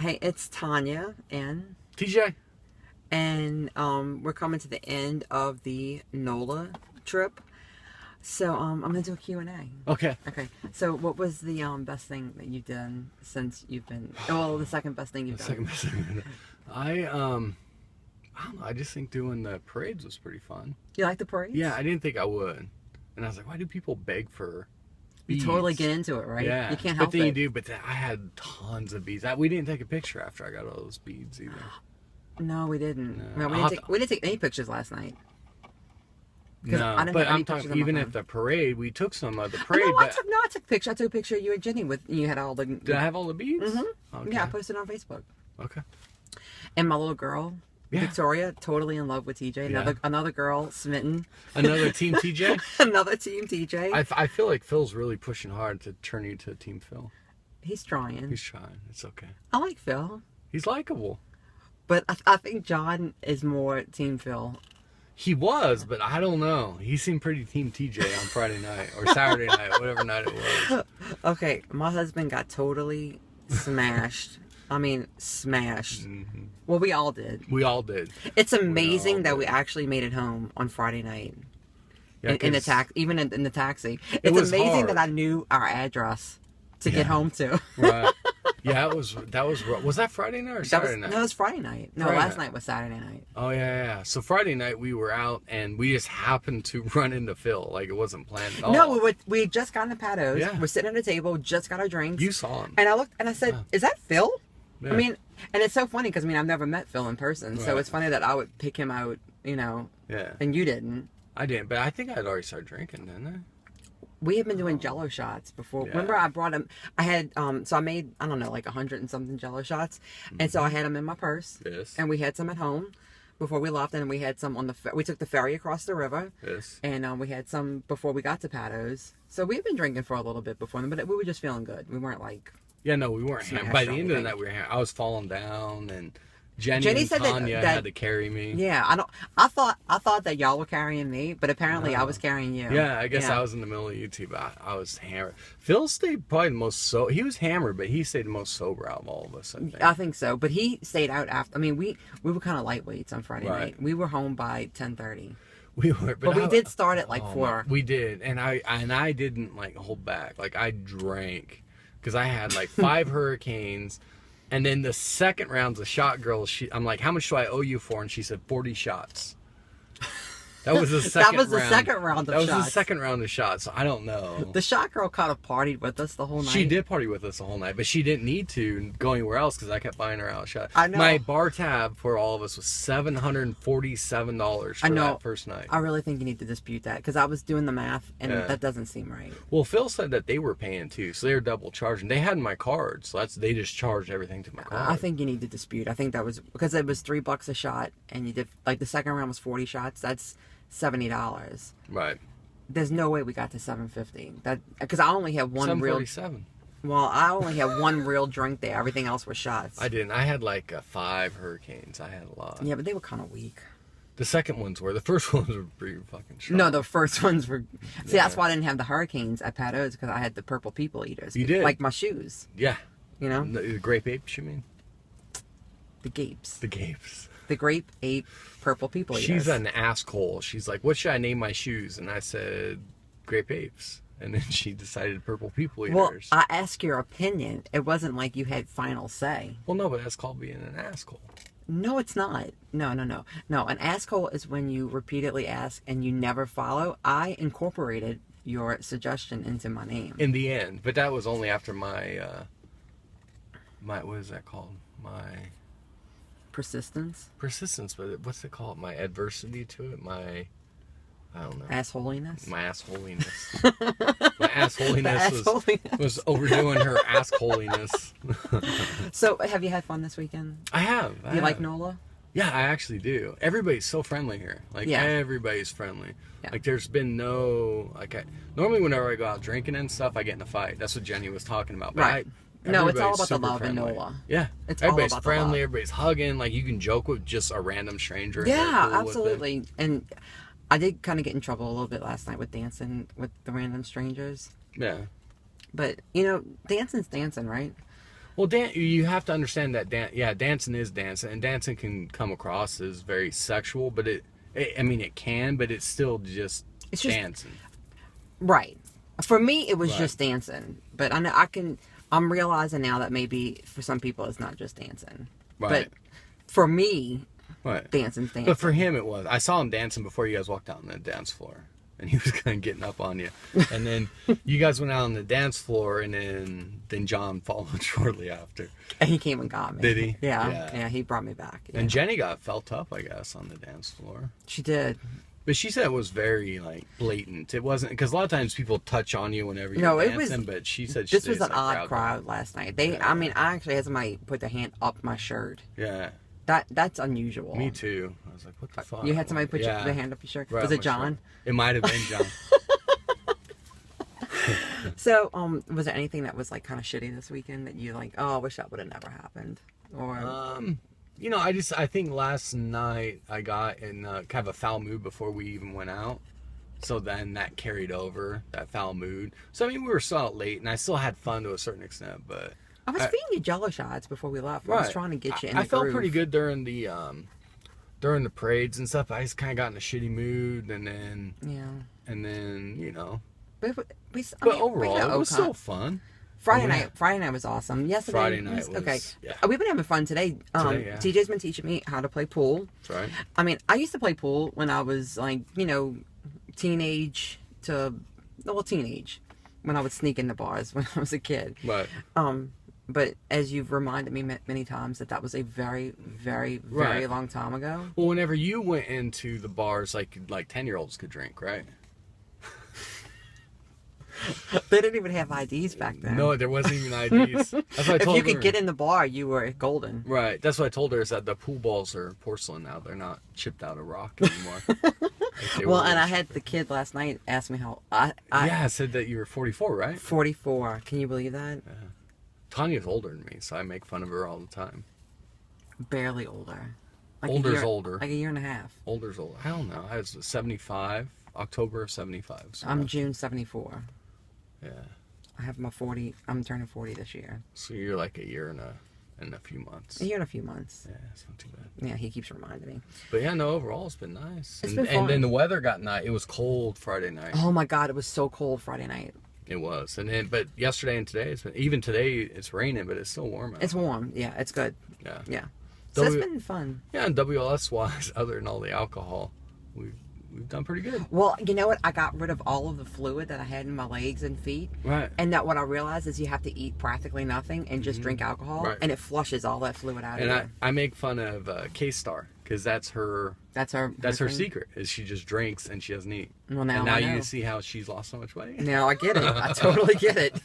Hey, it's Tanya and TJ. we're coming to the end of the NOLA trip. So I'm gonna do a Q&A. Okay. Okay. So what was the best thing that you've done since you've been? Well, the second best thing you've done. Second best thing. I don't know. I just think doing the parades was pretty fun. You like the parades? Yeah, I didn't think I would, and I was like, why do people beg for beads? You totally get into it, right? Yeah. You can't help but then it. you do. But then I had tons of beads. We didn't take a picture after I got all those beads either. No, we didn't. No. No, we didn't take any pictures last night. No, but I'm talking even at the parade. We took some of the parade. I took a picture. I took a picture of you and Jenny with you had all the. Did I have all the beads? Mm-hmm. Okay. Yeah, I posted it on Facebook. Okay. And my little girl, Yeah. Victoria, totally in love with TJ. Yeah. Another girl, smitten. Another Team TJ. Another team TJ. I feel like Phil's really pushing hard to turn you to Team Phil. He's trying. He's trying. It's okay. I like Phil, He's likable. but I think John is more Team Phil. He was, but I don't know. He seemed pretty Team TJ on Friday night or Saturday night, whatever night it was. Okay, my husband got totally smashed. I mean, smashed. Mm-hmm. Well, we all did. We all did. It's amazing all that did. we actually made it home on Friday night. Yeah, in the 'cause taxi, even in the taxi. It It's was amazing hard. that I knew our address to get home to. Right. Yeah, was that Friday night or Saturday night? No, it was Friday night. No, Friday last night. night was Saturday night. Oh yeah. So Friday night we were out and we just happened to run into Phil. Like it wasn't planned at all. No, we had just gotten the Patos. Yeah. We're sitting at a table, just got our drinks. You saw him. And I looked and I said, "Is that Phil?" Yeah. I mean, and it's so funny because I've never met Phil in person, so Right. it's funny that I would pick him out, Yeah. and you didn't. I didn't, but I think I'd already started drinking, didn't I? We had been doing Jello shots before. Yeah. Remember, I brought him. I had so I made I don't know like 100 and something Jello shots, and so I had them in my purse. Yes. And we had some at home before we left, and we had some on the. We took the ferry across the river. Yes. And we had some before we got to Patos. So we've been drinking for a little bit before them, but we were just feeling good. We weren't like. Yeah, no, we weren't. Smashed By the or end of the anything. night, we were. I was falling down, and Jenny and said Tanya that had to carry me. Yeah, I thought that y'all were carrying me, but apparently I was carrying you. Yeah, I guess I was in the middle of you two, but I was hammered. Phil stayed probably the most he was hammered, but he stayed the most sober out of all of us, I think. I think so, but he stayed out after. I mean, we were kind of lightweights on Friday Right. night. We were home by 10:30. We were, But we did start at like 4. We did, and I didn't like hold back. Like I drank because I had like 5 hurricanes. And then the second round's a shot girl. I'm like, how much do I owe you for? And she said 40 shots. That was the second round. That was the second round of shots. That was the second round of shots. So I don't know. The shot girl kind of partied with us the whole night. She did party with us the whole night, but she didn't need to go anywhere else because I kept buying her out shots. I know. My bar tab for all of us was $747 for that first night. I really think you need to dispute that because I was doing the math and Yeah. that doesn't seem right. Well, Phil said that they were paying too, so they were double charging. They had my card, so they just charged everything to my card. I think you need to dispute. I think that was because it was $3 a shot, and you did like the second round was 40 shots. That's $70. Right. There's no way we got to $750. That because I only had one real. $747. Well, I only had one real drink there. Everything else was shots. I didn't. I had like 5 hurricanes. I had a lot. Yeah, but they were kind of weak. The second ones were. The first ones were pretty fucking strong. No, the first ones were. See, Yeah. that's why I didn't have the hurricanes at Patos because I had the purple people eaters. You did? Like my shoes. Yeah. You know? The grape apes, you mean? The gapes. The gapes. The grape ape purple people eaters. She's an asshole. She's like, what should I name my shoes? And I said, grape apes. And then she decided purple people eaters. Well, I asked your opinion. It wasn't like you had final say. Well, no, but that's called being an asshole. No, it's not. No. No, an asshole is when you repeatedly ask and you never follow. I incorporated your suggestion into my name. In the end. But that was only after my what is that called? My Persistence? persistence, but what's it called? My adversity to it? I don't know. Assholiness? My assholiness. My assholiness Assholiness. was overdoing her assholiness. So, have you had fun this weekend? I have. You like NOLA? Yeah, I actually do. Everybody's so friendly here. Like, Yeah. everybody's friendly. Yeah. Like, there's been no... normally, whenever I go out drinking and stuff, I get in a fight. That's what Jenny was talking about. But Right. No, it's all everybody's about the super love in friendly. NOLA. Yeah. It's all everybody's about the friendly. love. Everybody's hugging. Like, you can joke with just a random stranger. and they're Yeah, cool with it. absolutely. And I did kind of get in trouble a little bit last night with dancing with the random strangers. Yeah. But, dancing's dancing, right? Well, you have to understand that dancing is dancing, and dancing can come across as very sexual, but I mean, it can, but it's still just dancing. Right. For me, it was Right. just dancing, but I'm realizing now that maybe for some people it's not just dancing. Right. But for me, Right. dancing's dancing. But for him, it was. I saw him dancing before you guys walked out on the dance floor. And he was kind of getting up on you. And then you guys went out on the dance floor, and then John followed shortly after. And he came and got me. Did he? Yeah, he brought me back. Yeah. And Jenny got felt up, I guess, on the dance floor. She did. But she said it was very, like, blatant. It wasn't, because a lot of times people touch on you whenever you're dancing, but she said this was an odd crowd last night. I mean, I actually had somebody put their hand up my shirt. Yeah. That's unusual. Me too. I was like, what the fuck? You had somebody put their hand up your shirt? Right, was it John? Shirt. It might have been John. So, was there anything that was, like, kind of shitty this weekend that you, like, oh, I wish that would have never happened? Or... You know, I think last night I got in kind of a foul mood before we even went out. So then that carried over, that foul mood. So, I mean, we were still out late, and I still had fun to a certain extent, but... I was feeding you Jello shots before we left. I was trying to get you in the I felt groove. pretty good during the parades and stuff. I just kind of got in a shitty mood, and then... Yeah. And then, you know... But overall, it was still fun. Friday night was awesome. Yesterday, Friday night was okay. Yeah. We've been having fun today. TJ's been teaching me how to play pool. That's right. I mean, I used to play pool when I was like, you know, teenage, when I would sneak in the bars when I was a kid. Right. But as you've reminded me many times that was a very, very, very long time ago. Well, whenever you went into the bars, like 10-year-olds could drink, right? They didn't even have IDs back then. No, there wasn't even IDs. That's what I told if you could get in the bar, you were golden. Right. That's what I told her, is that the pool balls are porcelain now. They're not chipped out of rock anymore. Well, and I had the kid last night ask me how... I said that you were 44, right? 44. Can you believe that? Yeah. Tanya's older than me, so I make fun of her all the time. Barely older. Older's older. Like a year and a half. Older's older. I don't know. I was 75. October of 75. So I'm June 74. Yeah. I have my 40. I'm turning 40 this year. So you're like a year and a few months. A year and a few months. Yeah, it's not too bad. Yeah, he keeps reminding me. But yeah, no, overall it's been nice. It's been fun. And then the weather got nice. It was cold Friday night. Oh my God, it was so cold Friday night. It was. But yesterday and today, even today it's raining, but it's still warm out. It's warm. Yeah, it's good. Yeah. Yeah. So it's been fun. Yeah, and WLS wise, other than all the alcohol, we've done pretty good. Well, you know what? I got rid of all of the fluid that I had in my legs and feet. Right. And that what I realized is you have to eat practically nothing and just drink alcohol. Right. And it flushes all that fluid out of you. And I make fun of K-Star, because that's her secret, is she just drinks and she doesn't eat. Well, now and now I know. you see how she's lost so much weight. Now I get it. I totally get it.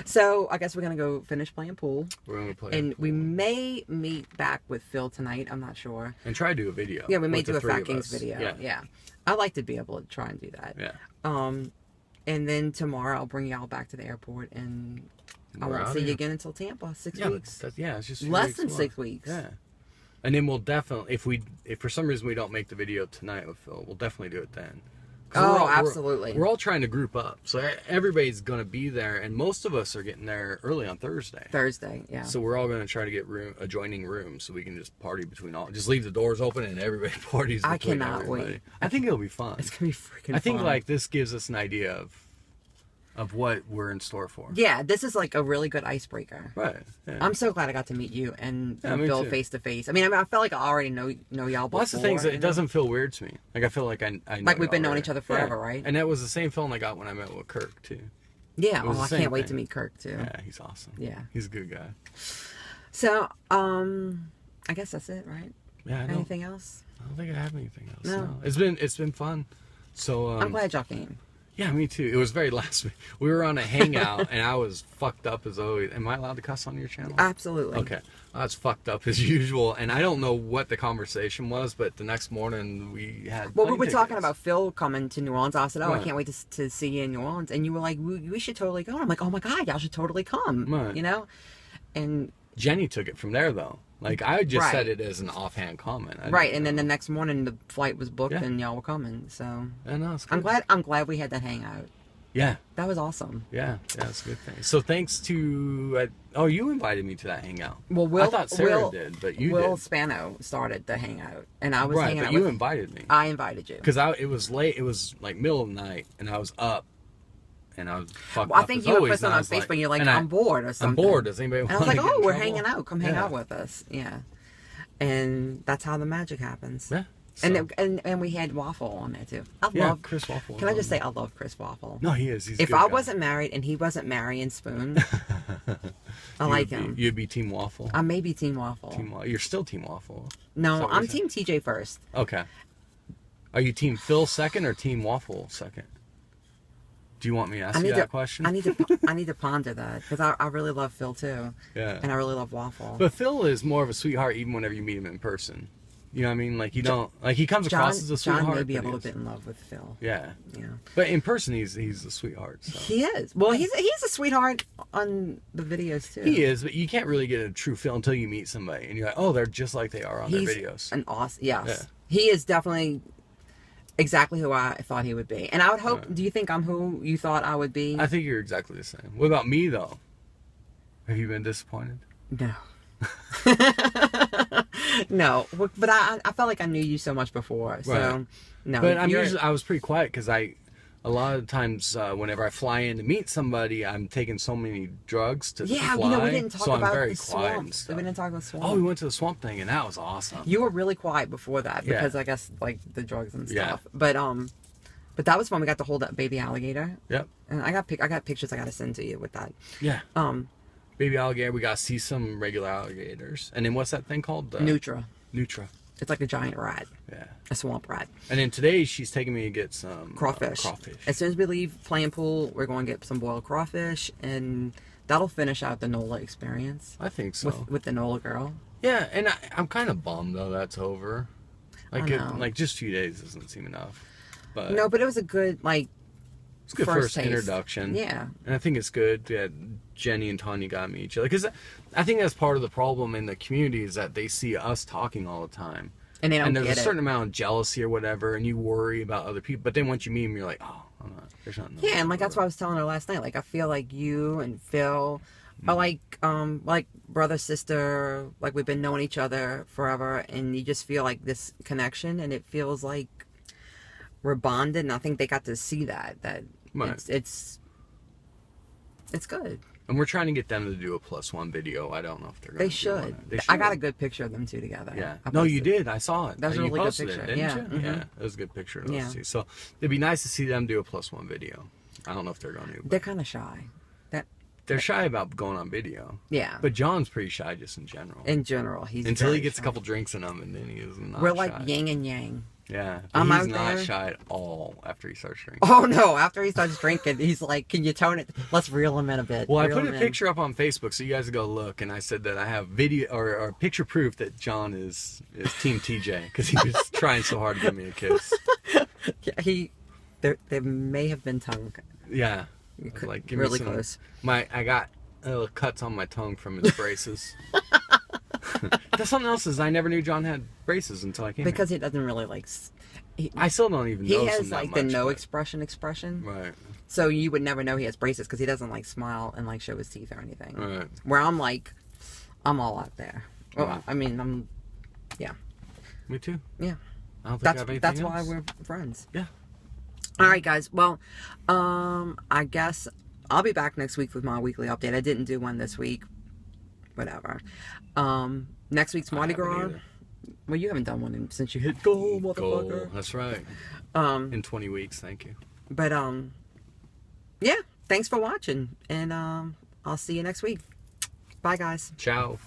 So I guess we're gonna go finish playing pool. We're gonna play, and we may meet back with Phil tonight. I'm not sure. And try to do a video. Yeah, we may do a Fat Fat Kings video. Yeah, I like to be able to try and do that. Yeah. And then tomorrow I'll bring y'all back to the airport, and I won't see you again until Tampa. 6 weeks. It's just less than 6 weeks. Yeah. And then we'll definitely, if for some reason we don't make the video tonight with Phil, we'll definitely do it then. Oh, absolutely. We're all trying to group up. So everybody's going to be there, and most of us are getting there early on Thursday. Yeah. So we're all going to try to get adjoining rooms so we can just party between all. Just leave the doors open and everybody parties between I cannot everybody. wait. I think it'll be fun. It's going to be freaking fun. I think like this gives us an idea of what we're in store for. Yeah, this is like a really good icebreaker. Right. Yeah. I'm so glad I got to meet you and Phil face to face. I mean, I felt like I already know y'all before. Well, that's the thing, it doesn't feel weird to me. Like I feel like I know like we've been knowing already. each other forever, right? And that was the same feeling I got when I met with Kirk too. Yeah, I can't wait to meet Kirk too. Yeah, he's awesome. Yeah, he's a good guy. So, I guess that's it, right? Yeah. Anything else? I don't think I have anything else. No. It's been fun. So I'm glad y'all came. Yeah, me too. It was very last minute. We were on a hangout, and I was fucked up as always. Am I allowed to cuss on your channel? Absolutely. Okay. I was fucked up as usual, and I don't know what the conversation was, but the next morning we had. Well, we were talking about Phil coming to New Orleans. I said, "Oh, Right. I can't wait to see you in New Orleans," and you were like, "We should totally go." And I'm like, "Oh my God, y'all should totally come." Right. You know, and Jenny took it from there though. Like I just said it as an offhand comment. Right, and then the next morning the flight was booked Yeah. and y'all were coming. So I know. It's good. I'm glad we had that hangout. Yeah. That was awesome. Yeah, that's a good thing. So thanks to you invited me to that hangout. Well, I thought Sarah did, but you Will did. Spano started the hangout, and I was Right, hanging but out you with invited me. I invited you Because it was late. It was like middle of the night, and I was up, and I was fucked Well, I up think as you were always, posting and I on was like- Facebook. You're like, and I'm bored or I'm something. bored. Does anybody And I want was to like, get in oh, we're trouble? hanging out. Come hang Yeah. out with us. Yeah. And that's how the magic happens. Yeah. And we had Waffle on there too. I love Chris Waffle. Can I just say I love Chris Waffle? No, he is. He's a If good I guy. wasn't married and he wasn't Marion Spoon, I like him. You'd be Team Waffle. I may be Team Waffle. You're still Team Waffle. Is No, that what I'm you're saying? Team TJ first. Okay. Are you Team Phil second or Team Waffle second? Do you want me to ask you that question? I need to ponder that because I really love Phil too. Yeah. And I really love Waffle. But Phil is more of a sweetheart even whenever you meet him in person. You know what I mean? Like you don't like he comes across as a sweetheart. John may be a but little he bit is. in love with Phil. Yeah. Yeah. But in person he's a sweetheart. So. He is. Well, he's a sweetheart on the videos too. He is, but you can't really get a true feel until you meet somebody and you're like, oh, they're just like they are on their videos. An awesome. Yes. Yeah. He is definitely exactly who I thought he would be. And I would hope. Do you think I'm who you thought I would be? I think you're exactly the same. What about me though? Have you been disappointed? No. No, but I felt like I knew you so much before, so Right. no. But I was pretty quiet because a lot of times whenever I fly in to meet somebody, I'm taking so many drugs to yeah, fly, we didn't talk so about I'm very the quiet and swamps. stuff. We didn't talk about swamps. Oh, we went to the swamp thing and that was awesome. You were really quiet before that Yeah. because I guess like the drugs and Yeah. stuff. But that was fun. We got to hold that baby alligator. Yep. And I got pictures I got to send to you with that. Yeah. Um, Baby alligator. We got to see some regular alligators. And then what's that thing called? Nutra. Nutra. It's like a giant rat, Yeah. a swamp rat. And then today she's taking me to get some Crawfish. Crawfish. As soon as we leave playing pool, we're going to get some boiled crawfish, and that'll finish out the NOLA experience I think so. with the NOLA girl. Yeah, and I'm kind of bummed though that's over. Like I know. like just a few days doesn't seem enough. But No, but it was a good like. it's a good first taste. introduction. Yeah. And I think it's good that Jenny and Tanya got to meet each other. Because I think that's part of the problem in the community is that they see us talking all the time. And they don't and there's get a it. certain amount of jealousy or whatever, and you worry about other people. But then once you meet them, you're like, oh, there's nothing. Yeah, and like that's what I was telling her last night. Like I feel like you and Phil are like brother sister. Like we've been knowing each other forever, and you just feel like this connection, and it feels like we're bonded. And I think they got to see that Right. it's good. And we're trying to get them to do a +1 video. I don't know if they're going They to. should. They I got a good picture of them two together. Yeah. I No, you posted. did. I saw it. That was a You really good posted picture. It, didn't Yeah. you? Mhm. Yeah. It was a good picture of those Yeah. two. So it'd be nice to see them do a +1 video. I don't know if they're going to. They're kind of shy. They're shy about going on video. Yeah. But John's pretty shy just in general. In general, he's Until very he gets shy. a couple drinks in him, and then he is not We're like shy. yin and yang. Yeah. I'm He's out not there. shy at all after he starts drinking. Oh no! After he starts drinking, he's like, "Can you tone it? Let's reel him in a bit." Well, I Reel put him a in." picture up on Facebook so you guys go look, and I said that I have video or picture proof that John is Team TJ because he was trying so hard to give me a kiss. Yeah, there may have been tongue. Yeah, I was could- like give really me some, close. I got cuts on my tongue from his braces. That's something else is I never knew John had braces until I came Because he doesn't really like. I still don't even He notice has him that like the much, no but- expression. Right. So you would never know he has braces because he doesn't like smile and like show his teeth or anything. Right. Where I'm like, I'm all out there. Well, Right. I mean, yeah. Me too. Yeah. I don't think I have anything That's else. why we're friends. Yeah. All right, guys. Well, I guess I'll be back next week with my weekly update. I didn't do one this week. Whatever. Next week's Mardi I haven't Gras. either. Well, you haven't done one since you hit goal, Goal. motherfucker. That's right. In 20 weeks, thank you. But yeah. Thanks for watching, and I'll see you next week. Bye, guys. Ciao.